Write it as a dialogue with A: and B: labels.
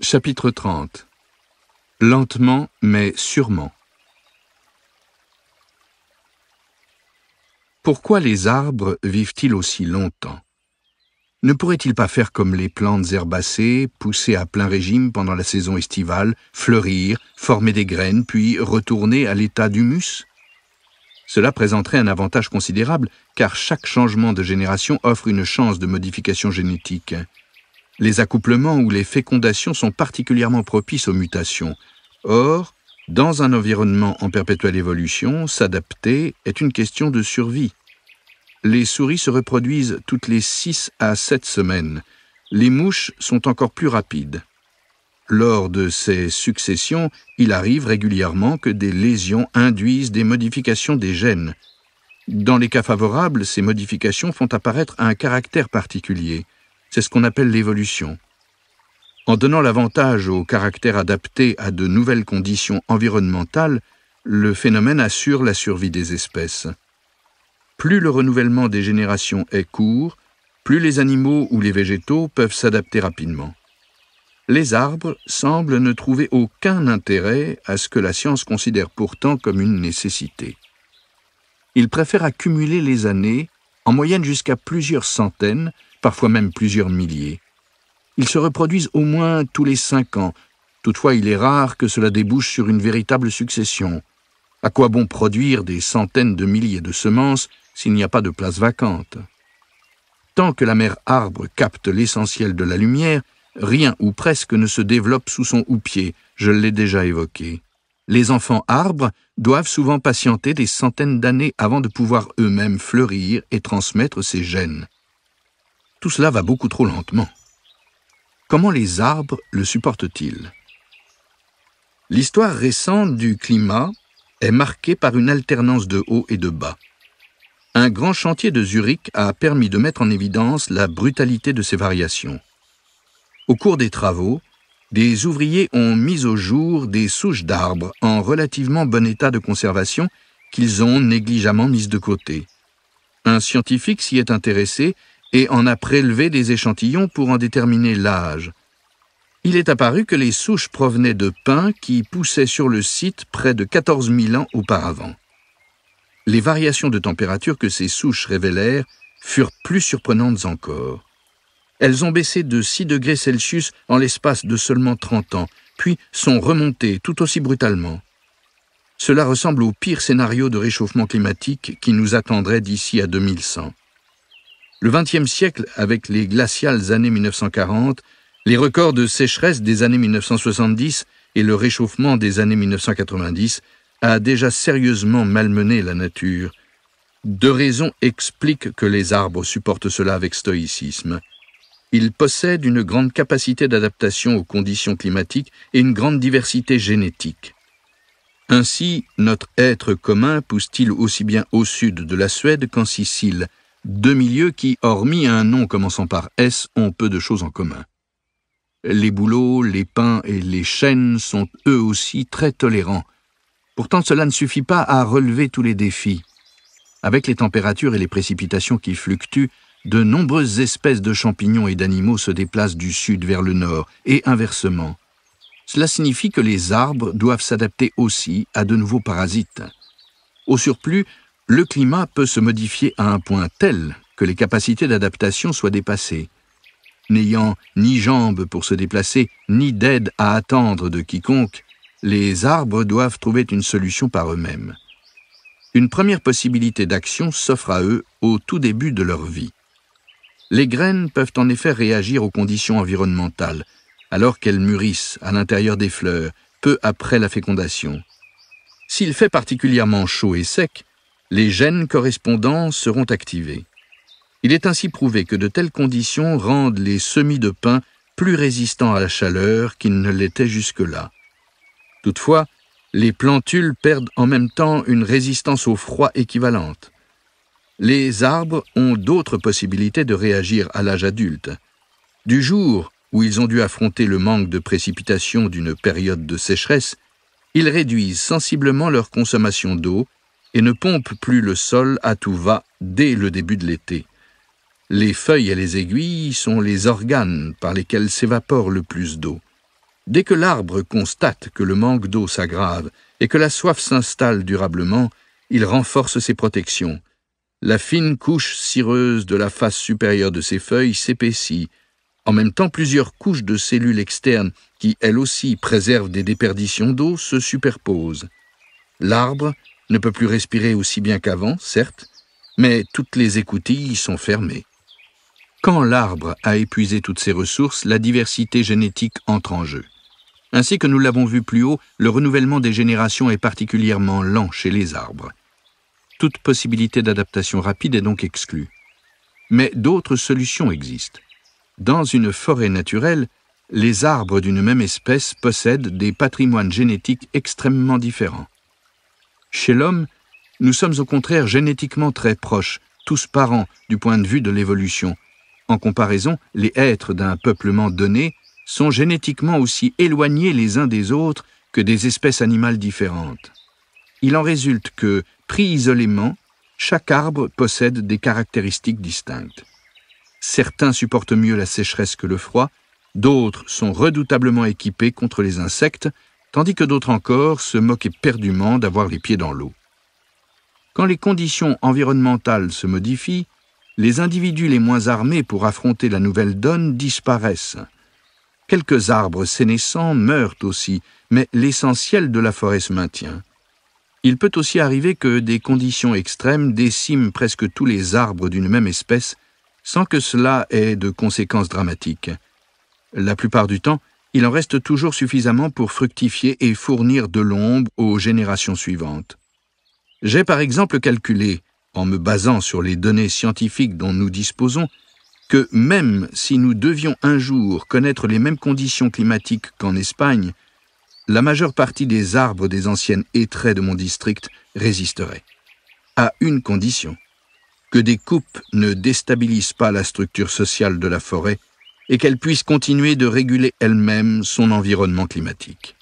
A: Chapitre 30. Lentement mais sûrement. Pourquoi les arbres vivent-ils aussi longtemps? Ne pourraient-ils pas faire comme les plantes herbacées, pousser à plein régime pendant la saison estivale, fleurir, former des graines, puis retourner à l'état d'humus? Cela présenterait un avantage considérable, car chaque changement de génération offre une chance de modification génétique. Les accouplements ou les fécondations sont particulièrement propices aux mutations. Or, dans un environnement en perpétuelle évolution, s'adapter est une question de survie. Les souris se reproduisent toutes les 6 à 7 semaines. Les mouches sont encore plus rapides. Lors de ces successions, il arrive régulièrement que des lésions induisent des modifications des gènes. Dans les cas favorables, ces modifications font apparaître un caractère particulier. C'est ce qu'on appelle l'évolution. En donnant l'avantage au caractère adapté à de nouvelles conditions environnementales, le phénomène assure la survie des espèces. Plus le renouvellement des générations est court, plus les animaux ou les végétaux peuvent s'adapter rapidement. Les arbres semblent ne trouver aucun intérêt à ce que la science considère pourtant comme une nécessité. Ils préfèrent accumuler les années, en moyenne jusqu'à plusieurs centaines, parfois même plusieurs milliers. Ils se reproduisent au moins tous les 5 ans. Toutefois, il est rare que cela débouche sur une véritable succession. À quoi bon produire des centaines de milliers de semences s'il n'y a pas de place vacante? Tant que la mère arbre capte l'essentiel de la lumière, rien ou presque ne se développe sous son houppier, je l'ai déjà évoqué. Les enfants arbres doivent souvent patienter des centaines d'années avant de pouvoir eux-mêmes fleurir et transmettre ces gènes. Tout cela va beaucoup trop lentement. Comment les arbres le supportent-ils? L'histoire récente du climat est marquée par une alternance de haut et de bas. Un grand chantier de Zurich a permis de mettre en évidence la brutalité de ces variations. Au cours des travaux, des ouvriers ont mis au jour des souches d'arbres en relativement bon état de conservation qu'ils ont négligemment mises de côté. Un scientifique s'y est intéressé et en a prélevé des échantillons pour en déterminer l'âge. Il est apparu que les souches provenaient de pins qui poussaient sur le site près de 14 000 ans auparavant. Les variations de température que ces souches révélèrent furent plus surprenantes encore. Elles ont baissé de 6 degrés Celsius en l'espace de seulement 30 ans, puis sont remontées tout aussi brutalement. Cela ressemble au pire scénario de réchauffement climatique qui nous attendrait d'ici à 2100. Le XXe siècle, avec les glaciales années 1940, les records de sécheresse des années 1970 et le réchauffement des années 1990, a déjà sérieusement malmené la nature. 2 raisons expliquent que les arbres supportent cela avec stoïcisme. Ils possèdent une grande capacité d'adaptation aux conditions climatiques et une grande diversité génétique. Ainsi, notre être commun pousse-t-il aussi bien au sud de la Suède qu'en Sicile, 2 milieux qui, hormis un nom commençant par S, ont peu de choses en commun. Les bouleaux, les pins et les chênes sont eux aussi très tolérants. Pourtant, cela ne suffit pas à relever tous les défis. Avec les températures et les précipitations qui fluctuent, de nombreuses espèces de champignons et d'animaux se déplacent du sud vers le nord, et inversement. Cela signifie que les arbres doivent s'adapter aussi à de nouveaux parasites. Au surplus, le climat peut se modifier à un point tel que les capacités d'adaptation soient dépassées. N'ayant ni jambes pour se déplacer, ni d'aide à attendre de quiconque, les arbres doivent trouver une solution par eux-mêmes. Une première possibilité d'action s'offre à eux au tout début de leur vie. Les graines peuvent en effet réagir aux conditions environnementales, alors qu'elles mûrissent à l'intérieur des fleurs, peu après la fécondation. S'il fait particulièrement chaud et sec, les gènes correspondants seront activés. Il est ainsi prouvé que de telles conditions rendent les semis de pin plus résistants à la chaleur qu'ils ne l'étaient jusque-là. Toutefois, les plantules perdent en même temps une résistance au froid équivalente. Les arbres ont d'autres possibilités de réagir à l'âge adulte. Du jour où ils ont dû affronter le manque de précipitations d'une période de sécheresse, ils réduisent sensiblement leur consommation d'eau et ne pompent plus le sol à tout va dès le début de l'été. Les feuilles et les aiguilles sont les organes par lesquels s'évapore le plus d'eau. Dès que l'arbre constate que le manque d'eau s'aggrave et que la soif s'installe durablement, il renforce ses protections. La fine couche cireuse de la face supérieure de ses feuilles s'épaissit. En même temps, plusieurs couches de cellules externes, qui elles aussi préservent des déperditions d'eau, se superposent. L'arbre ne peut plus respirer aussi bien qu'avant, certes, mais toutes les écoutilles sont fermées. Quand l'arbre a épuisé toutes ses ressources, la diversité génétique entre en jeu. Ainsi que nous l'avons vu plus haut, le renouvellement des générations est particulièrement lent chez les arbres. Toute possibilité d'adaptation rapide est donc exclue. Mais d'autres solutions existent. Dans une forêt naturelle, les arbres d'une même espèce possèdent des patrimoines génétiques extrêmement différents. Chez l'homme, nous sommes au contraire génétiquement très proches, tous parents du point de vue de l'évolution. En comparaison, les êtres d'un peuplement donné sont génétiquement aussi éloignés les uns des autres que des espèces animales différentes. Il en résulte que, pris isolément, chaque arbre possède des caractéristiques distinctes. Certains supportent mieux la sécheresse que le froid, d'autres sont redoutablement équipés contre les insectes, tandis que d'autres encore se moquent éperdument d'avoir les pieds dans l'eau. Quand les conditions environnementales se modifient, les individus les moins armés pour affronter la nouvelle donne disparaissent. Quelques arbres sénescents meurent aussi, mais l'essentiel de la forêt se maintient. Il peut aussi arriver que des conditions extrêmes déciment presque tous les arbres d'une même espèce, sans que cela ait de conséquences dramatiques. La plupart du temps, il en reste toujours suffisamment pour fructifier et fournir de l'ombre aux générations suivantes. J'ai par exemple calculé, en me basant sur les données scientifiques dont nous disposons, que même si nous devions un jour connaître les mêmes conditions climatiques qu'en Espagne, la majeure partie des arbres des anciennes hêtraies de mon district résisteraient. À une condition, que des coupes ne déstabilisent pas la structure sociale de la forêt et qu'elle puisse continuer de réguler elle-même son environnement climatique.